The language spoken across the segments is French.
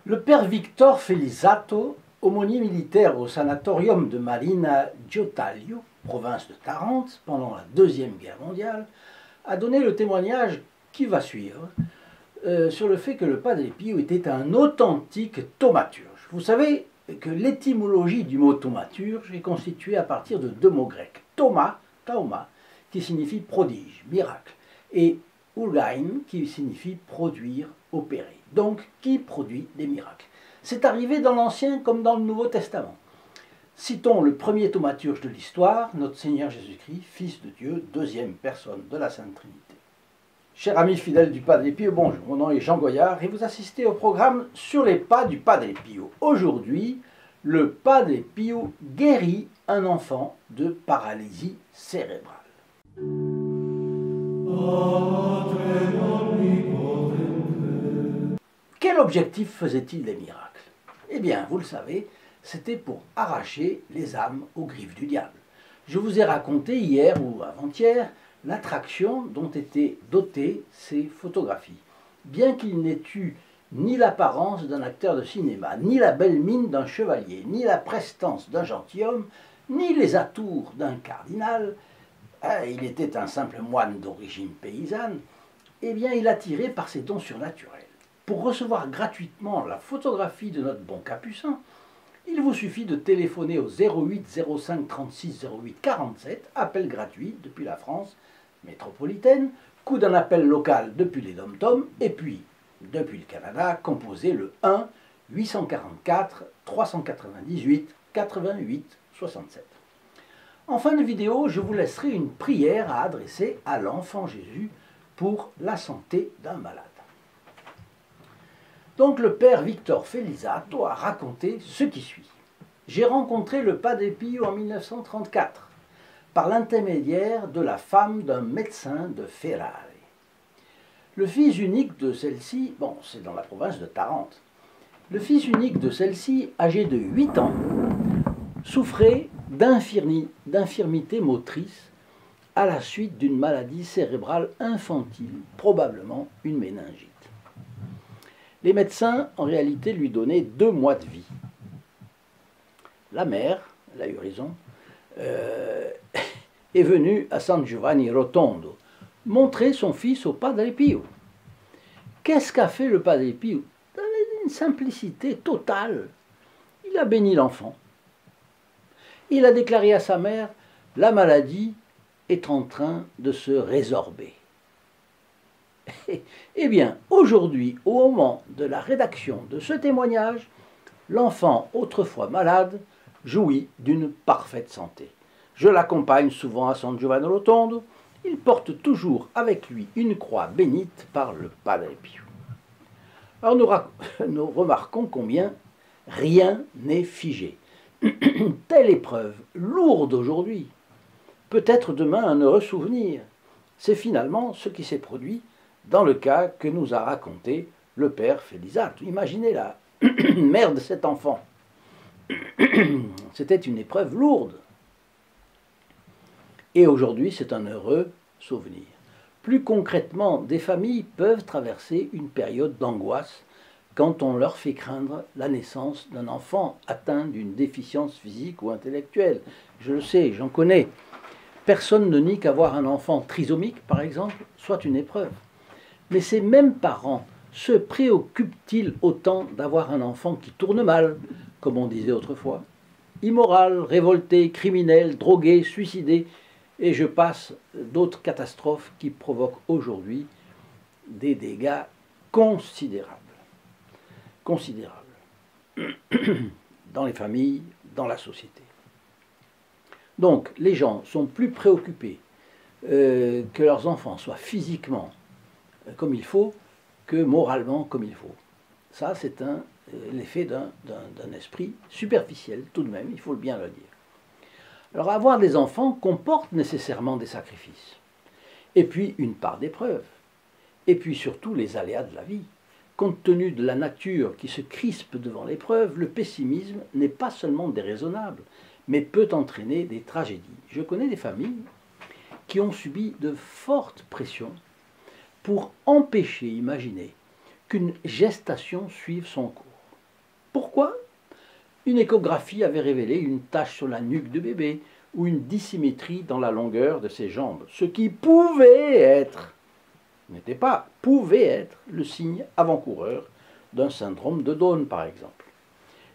Le père Victor Felizzato, aumônier militaire au sanatorium de Marina Giottaglio, province de Tarente, pendant la Deuxième Guerre mondiale, a donné le témoignage qui va suivre sur le fait que le Padre Pio était un authentique thaumaturge. Vous savez que l'étymologie du mot thaumaturge est constituée à partir de deux mots grecs. Tauma, qui signifie prodige, miracle, et urgain, qui signifie produire, opérer. Donc, qui produit des miracles. C'est arrivé dans l'Ancien comme dans le Nouveau Testament. Citons le premier thaumaturge de l'histoire, notre Seigneur Jésus-Christ, Fils de Dieu, deuxième personne de la Sainte Trinité. Chers amis fidèles du Padre Pio, bonjour, mon nom est Jean Goyard et vous assistez au programme Sur les pas du Padre Pio. Aujourd'hui, le Padre Pio guérit un enfant de paralysie cérébrale. Quel objectif faisait-il des miracles? Eh bien, vous le savez, c'était pour arracher les âmes aux griffes du diable. Je vous ai raconté hier ou avant-hier l'attraction dont étaient dotées ces photographies. Bien qu'il n'ait eu ni l'apparence d'un acteur de cinéma, ni la belle mine d'un chevalier, ni la prestance d'un gentilhomme, ni les atours d'un cardinal, il était un simple moine d'origine paysanne, eh bien il attirait par ses dons surnaturels. Pour recevoir gratuitement la photographie de notre bon capucin, il vous suffit de téléphoner au 08 05 36 08 47, appel gratuit depuis la France métropolitaine, coût d'un appel local depuis les dom-toms, et puis, depuis le Canada, composez le 1 844 398 88 67. En fin de vidéo, je vous laisserai une prière à adresser à l'enfant Jésus pour la santé d'un malade. Donc le père Victor Felizzato a raconté ce qui suit. J'ai rencontré le Padre Pio en 1934 par l'intermédiaire de la femme d'un médecin de Ferrare. Le fils unique de celle-ci, bon, c'est dans la province de Tarente, le fils unique de celle-ci, âgé de 8 ans, souffrait d'infirmité motrice à la suite d'une maladie cérébrale infantile, probablement une méningite. Les médecins, en réalité, lui donnaient 2 mois de vie. La mère, elle a eu raison, est venue à San Giovanni Rotondo montrer son fils au Padre Pio. Qu'est-ce qu'a fait le Padre Pio? Dans une simplicité totale. Il a béni l'enfant. Il a déclaré à sa mère, la maladie est en train de se résorber. Eh bien, aujourd'hui, au moment de la rédaction de ce témoignage, l'enfant autrefois malade jouit d'une parfaite santé. Je l'accompagne souvent à San Giovanni Rotondo. Il porte toujours avec lui une croix bénite par le Padre Pio. Alors nous remarquons combien rien n'est figé. Telle épreuve, lourde aujourd'hui, peut être demain un heureux souvenir. C'est finalement ce qui s'est produit dans le cas que nous a raconté le père Felizzato. Imaginez la mère de cet enfant. C'était une épreuve lourde. Et aujourd'hui, c'est un heureux souvenir. Plus concrètement, des familles peuvent traverser une période d'angoisse quand on leur fait craindre la naissance d'un enfant atteint d'une déficience physique ou intellectuelle. Je le sais, j'en connais. Personne ne nie qu'avoir un enfant trisomique, par exemple, soit une épreuve. Mais ces mêmes parents se préoccupent-ils autant d'avoir un enfant qui tourne mal, comme on disait autrefois, immoral, révolté, criminel, drogué, suicidé, et je passe d'autres catastrophes qui provoquent aujourd'hui des dégâts considérables. Considérables. Dans les familles, dans la société. Donc, les gens sont plus préoccupés que leurs enfants soient physiquement comme il faut que moralement comme il faut. Ça, c'est l'effet d'un esprit superficiel, tout de même, il faut bien le dire. Alors, avoir des enfants comporte nécessairement des sacrifices, et puis une part d'épreuve, et puis surtout les aléas de la vie. Compte tenu de la nature qui se crispe devant l'épreuve, le pessimisme n'est pas seulement déraisonnable, mais peut entraîner des tragédies. Je connais des familles qui ont subi de fortes pressions pour empêcher, imaginez, qu'une gestation suive son cours. Une échographie avait révélé une tache sur la nuque du bébé ou une dissymétrie dans la longueur de ses jambes, ce qui pouvait être, n'était pas, pouvait être le signe avant-coureur d'un syndrome de Down, par exemple.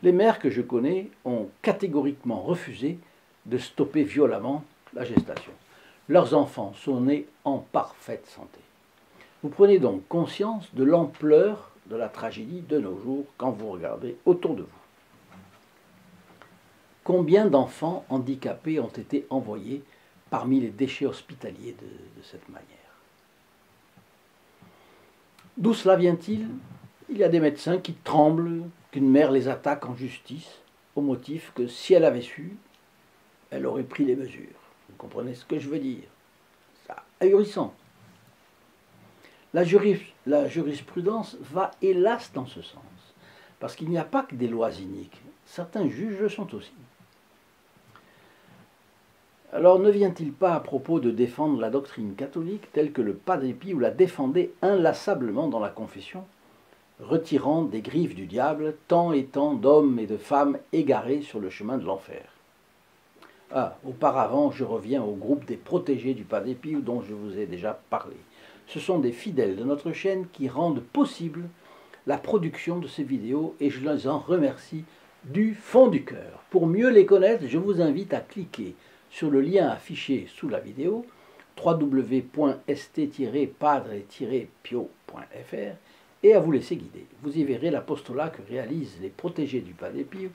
Les mères que je connais ont catégoriquement refusé de stopper violemment la gestation. Leurs enfants sont nés en parfaite santé. Vous prenez donc conscience de l'ampleur de la tragédie de nos jours quand vous regardez autour de vous. Combien d'enfants handicapés ont été envoyés parmi les déchets hospitaliers de cette manière? D'où cela vient-il? Il y a des médecins qui tremblent qu'une mère les attaque en justice au motif que si elle avait su, elle aurait pris les mesures. Vous comprenez ce que je veux dire? C'est ahurissant. La jurisprudence va hélas dans ce sens, parce qu'il n'y a pas que des lois iniques. Certains juges le sont aussi. Alors ne vient-il pas à propos de défendre la doctrine catholique telle que le Padre Pio la défendait inlassablement dans la confession, retirant des griffes du diable tant et tant d'hommes et de femmes égarés sur le chemin de l'enfer? Auparavant, je reviens au groupe des protégés du Padre Pio dont je vous ai déjà parlé. Ce sont des fidèles de notre chaîne qui rendent possible la production de ces vidéos et je les en remercie du fond du cœur. Pour mieux les connaître, je vous invite à cliquer sur le lien affiché sous la vidéo www.st-padre-pio.fr et à vous laisser guider. Vous y verrez l'apostolat que réalisent les protégés du Padre Pio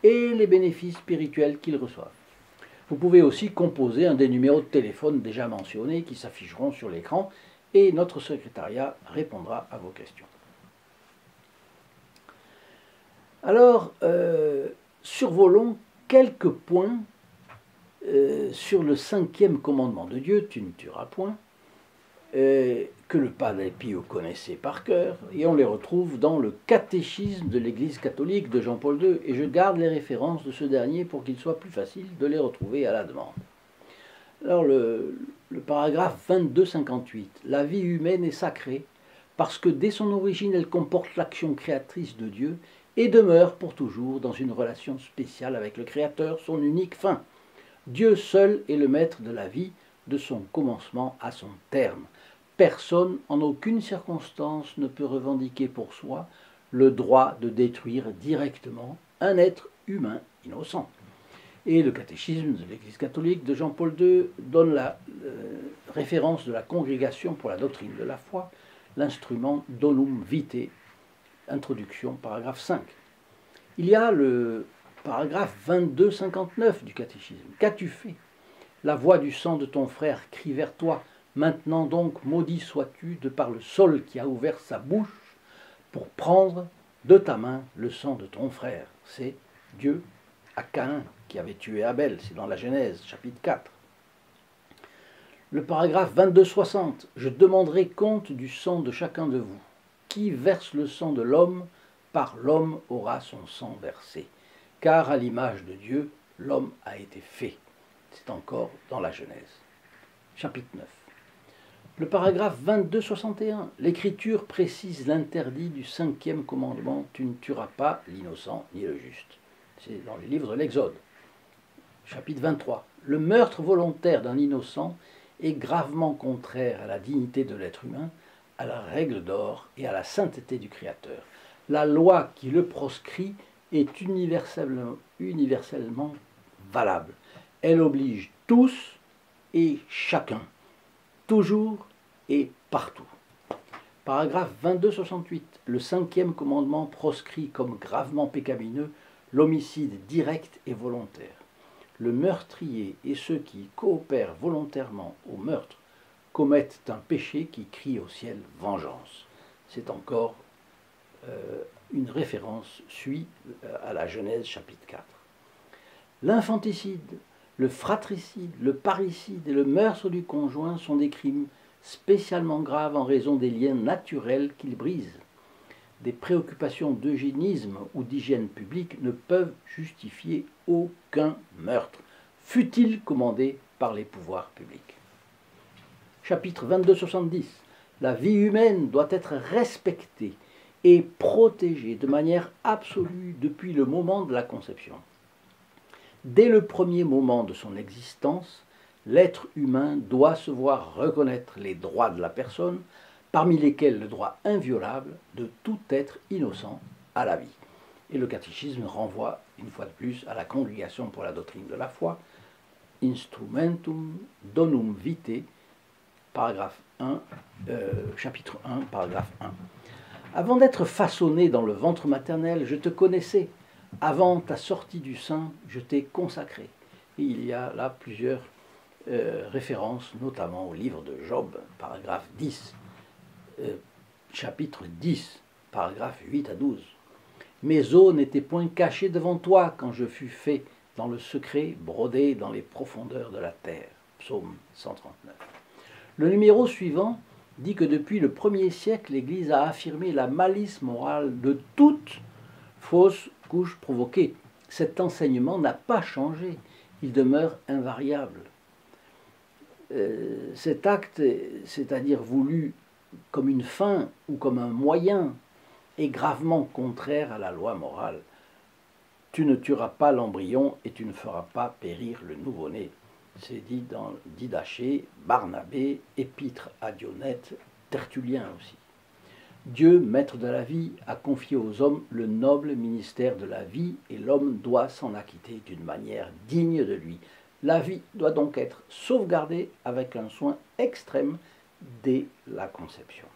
et les bénéfices spirituels qu'ils reçoivent. Vous pouvez aussi composer un des numéros de téléphone déjà mentionnés qui s'afficheront sur l'écran et notre secrétariat répondra à vos questions. Alors, survolons quelques points sur le 5e commandement de Dieu, tu ne tueras point, que le Padre Pio connaissait par cœur, et on les retrouve dans le catéchisme de l'Église catholique de Jean-Paul II, et je garde les références de ce dernier pour qu'il soit plus facile de les retrouver à la demande. Alors le paragraphe 22-58, la vie humaine est sacrée parce que dès son origine elle comporte l'action créatrice de Dieu et demeure pour toujours dans une relation spéciale avec le Créateur, son unique fin. Dieu seul est le maître de la vie, de son commencement à son terme. Personne, en aucune circonstance, ne peut revendiquer pour soi le droit de détruire directement un être humain innocent. Et le catéchisme de l'Église catholique de Jean-Paul II donne la référence de la Congrégation pour la doctrine de la foi, l'instrument Donum Vitae, introduction, paragraphe 5. Il y a le paragraphe 22-59 du catéchisme. Qu'as-tu fait? La voix du sang de ton frère crie vers toi. Maintenant donc, maudit sois-tu de par le sol qui a ouvert sa bouche pour prendre de ta main le sang de ton frère. C'est Dieu à Caïn qui avait tué Abel, c'est dans la Genèse, chapitre 4. Le paragraphe 22-60, je demanderai compte du sang de chacun de vous. Qui verse le sang de l'homme, par l'homme aura son sang versé. Car à l'image de Dieu, l'homme a été fait. C'est encore dans la Genèse, chapitre 9. Le paragraphe 22-61, l'Écriture précise l'interdit du 5e commandement, tu ne tueras pas l'innocent ni le juste. C'est dans le livre de l'Exode, chapitre 23. Le meurtre volontaire d'un innocent est gravement contraire à la dignité de l'être humain, à la règle d'or et à la sainteté du Créateur. La loi qui le proscrit est universellement valable. Elle oblige tous et chacun, toujours et partout. Paragraphe 22-68. Le 5e commandement proscrit comme gravement pécamineux l'homicide direct et volontaire. Le meurtrier et ceux qui coopèrent volontairement au meurtre commettent un péché qui crie au ciel vengeance. C'est encore une référence, suit à la Genèse chapitre 4. L'infanticide, le fratricide, le parricide et le meurtre du conjoint sont des crimes spécialement graves en raison des liens naturels qu'ils brisent. Des préoccupations d'eugénisme ou d'hygiène publique ne peuvent justifier aucun meurtre, fût-il commandé par les pouvoirs publics. Chapitre 22-70. La vie humaine doit être respectée est protégé de manière absolue depuis le moment de la conception. Dès le premier moment de son existence, l'être humain doit se voir reconnaître les droits de la personne, parmi lesquels le droit inviolable de tout être innocent à la vie. Et le catéchisme renvoie une fois de plus à la Congrégation pour la doctrine de la foi, Instrumentum Donum Vitae, paragraphe 1, chapitre 1, paragraphe 1. Avant d'être façonné dans le ventre maternel, je te connaissais. Avant ta sortie du sein, je t'ai consacré. Et il y a là plusieurs références, notamment au livre de Job, paragraphe 10, chapitre 10, paragraphe 8 à 12. Mes os n'étaient point cachés devant toi quand je fus fait dans le secret, brodé dans les profondeurs de la terre. Psaume 139. Le numéro suivant dit que depuis le 1er siècle, l'Église a affirmé la malice morale de toute fausse couche provoquée. Cet enseignement n'a pas changé, il demeure invariable. Cet acte, c'est-à-dire voulu comme une fin ou comme un moyen, est gravement contraire à la loi morale. Tu ne tueras pas l'embryon et tu ne feras pas périr le nouveau-né. C'est dit dans Didaché, Barnabé, Épître à Dionète, Tertullien aussi. Dieu, maître de la vie, a confié aux hommes le noble ministère de la vie et l'homme doit s'en acquitter d'une manière digne de lui. La vie doit donc être sauvegardée avec un soin extrême dès la conception.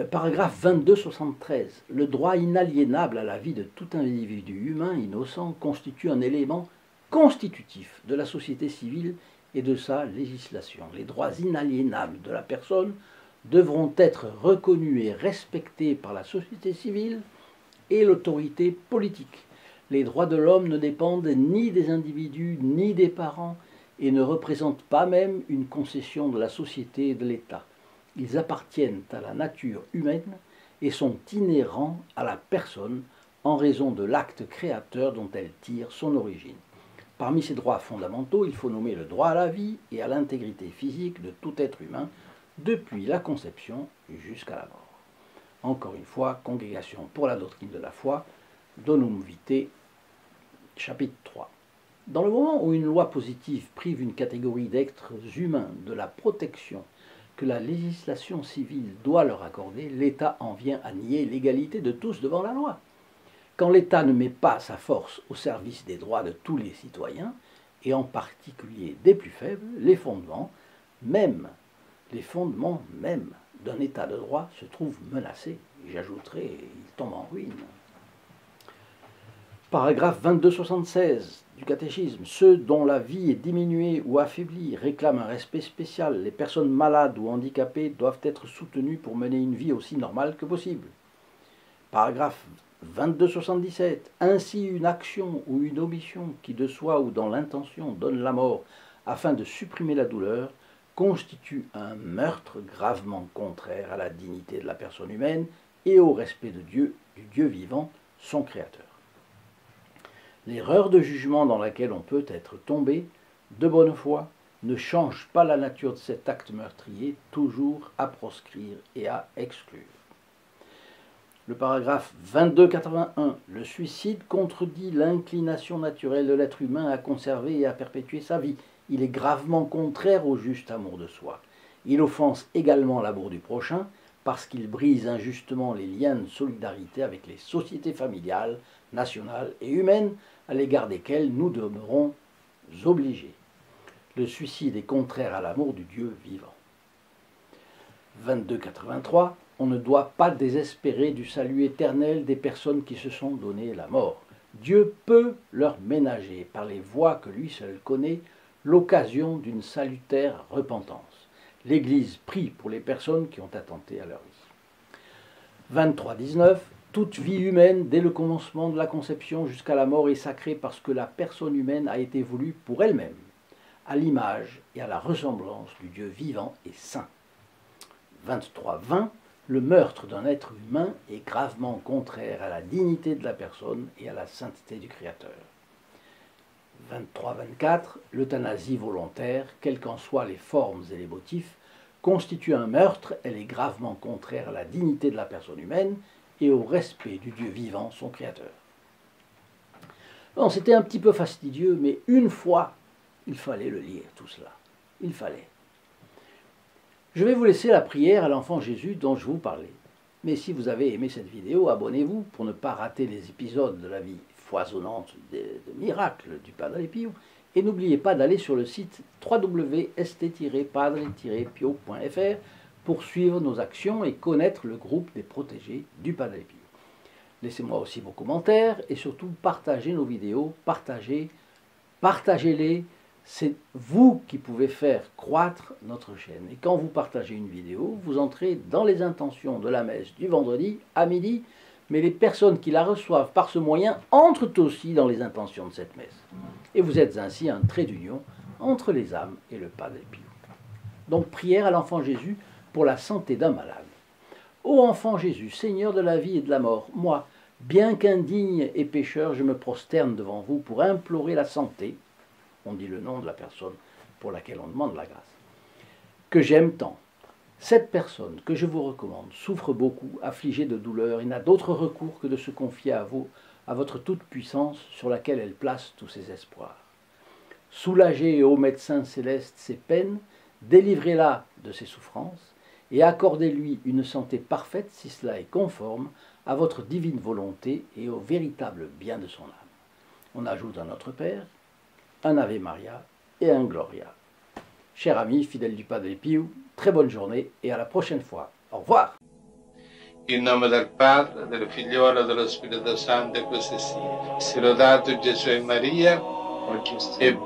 Paragraphe 2273. Le droit inaliénable à la vie de tout individu humain innocent constitue un élément constitutif de la société civile et de sa législation. Les droits inaliénables de la personne devront être reconnus et respectés par la société civile et l'autorité politique. Les droits de l'homme ne dépendent ni des individus ni des parents et ne représentent pas même une concession de la société et de l'État. Ils appartiennent à la nature humaine et sont inhérents à la personne en raison de l'acte créateur dont elle tire son origine. Parmi ces droits fondamentaux, il faut nommer le droit à la vie et à l'intégrité physique de tout être humain depuis la conception jusqu'à la mort. Encore une fois, Congrégation pour la doctrine de la foi, Donum Vitae, chapitre 3. Dans le moment où une loi positive prive une catégorie d'êtres humains de la protection que la législation civile doit leur accorder, l'État en vient à nier l'égalité de tous devant la loi. Quand l'État ne met pas sa force au service des droits de tous les citoyens, et en particulier des plus faibles, les fondements même d'un État de droit se trouvent menacés. J'ajouterai, ils tombent en ruine. Paragraphe 2276 du catéchisme. Ceux dont la vie est diminuée ou affaiblie réclament un respect spécial. Les personnes malades ou handicapées doivent être soutenues pour mener une vie aussi normale que possible. Paragraphe 2277. Ainsi, une action ou une omission qui de soi ou dans l'intention donne la mort afin de supprimer la douleur constitue un meurtre gravement contraire à la dignité de la personne humaine et au respect de Dieu, du Dieu vivant, son Créateur. L'erreur de jugement dans laquelle on peut être tombé, de bonne foi, ne change pas la nature de cet acte meurtrier, toujours à proscrire et à exclure. Le paragraphe 2281. Le suicide contredit l'inclination naturelle de l'être humain à conserver et à perpétuer sa vie. Il est gravement contraire au juste amour de soi. Il offense également l'amour du prochain parce qu'il brise injustement les liens de solidarité avec les sociétés familiales, nationales et humaines à l'égard desquelles nous demeurons obligés. Le suicide est contraire à l'amour du Dieu vivant. 2283. On ne doit pas désespérer du salut éternel des personnes qui se sont donné la mort. Dieu peut leur ménager, par les voies que lui seul connaît, l'occasion d'une salutaire repentance. L'Église prie pour les personnes qui ont attenté à leur vie. 23.19. Toute vie humaine, dès le commencement de la conception jusqu'à la mort, est sacrée parce que la personne humaine a été voulue pour elle-même, à l'image et à la ressemblance du Dieu vivant et saint. 23.20. Le meurtre d'un être humain est gravement contraire à la dignité de la personne et à la sainteté du Créateur. 23-24. L'euthanasie volontaire, quelles qu'en soient les formes et les motifs, constitue un meurtre, elle est gravement contraire à la dignité de la personne humaine et au respect du Dieu vivant, son Créateur. Bon, c'était un petit peu fastidieux, mais une fois, il fallait le lire, tout cela. Il fallait. Je vais vous laisser la prière à l'enfant Jésus dont je vous parlais. Mais si vous avez aimé cette vidéo, abonnez-vous pour ne pas rater les épisodes de la vie foisonnante de miracles du Padre Pio. Et n'oubliez pas d'aller sur le site www.st-padre-pio.fr pour suivre nos actions et connaître le groupe des protégés du Padre Pio. Laissez-moi aussi vos commentaires et surtout partagez nos vidéos, partagez-les. C'est vous qui pouvez faire croître notre chaîne. Et quand vous partagez une vidéo, vous entrez dans les intentions de la messe du vendredi à midi, mais les personnes qui la reçoivent par ce moyen entrent aussi dans les intentions de cette messe. Et vous êtes ainsi un trait d'union entre les âmes et le Padre Pio. Donc prière à l'enfant Jésus pour la santé d'un malade. Ô enfant Jésus, Seigneur de la vie et de la mort, moi, bien qu'indigne et pécheur, je me prosterne devant vous pour implorer la santé. On dit le nom de la personne pour laquelle on demande la grâce, que j'aime tant. Cette personne que je vous recommande souffre beaucoup, affligée de douleur, et n'a d'autre recours que de se confier à vous, à votre toute-puissance sur laquelle elle place tous ses espoirs. Soulagez, ô médecin céleste, ses peines, délivrez-la de ses souffrances, et accordez-lui une santé parfaite si cela est conforme à votre divine volonté et au véritable bien de son âme. On ajoute un Notre Père, un Ave Maria et un Gloria. Chers amis, fidèles du Padre Pio, très bonne journée et à la prochaine fois. Au revoir. In nome del Padre, del Figliolo e dello Spirito Santo, e così sia. Sia lodato Gesù e Maria, e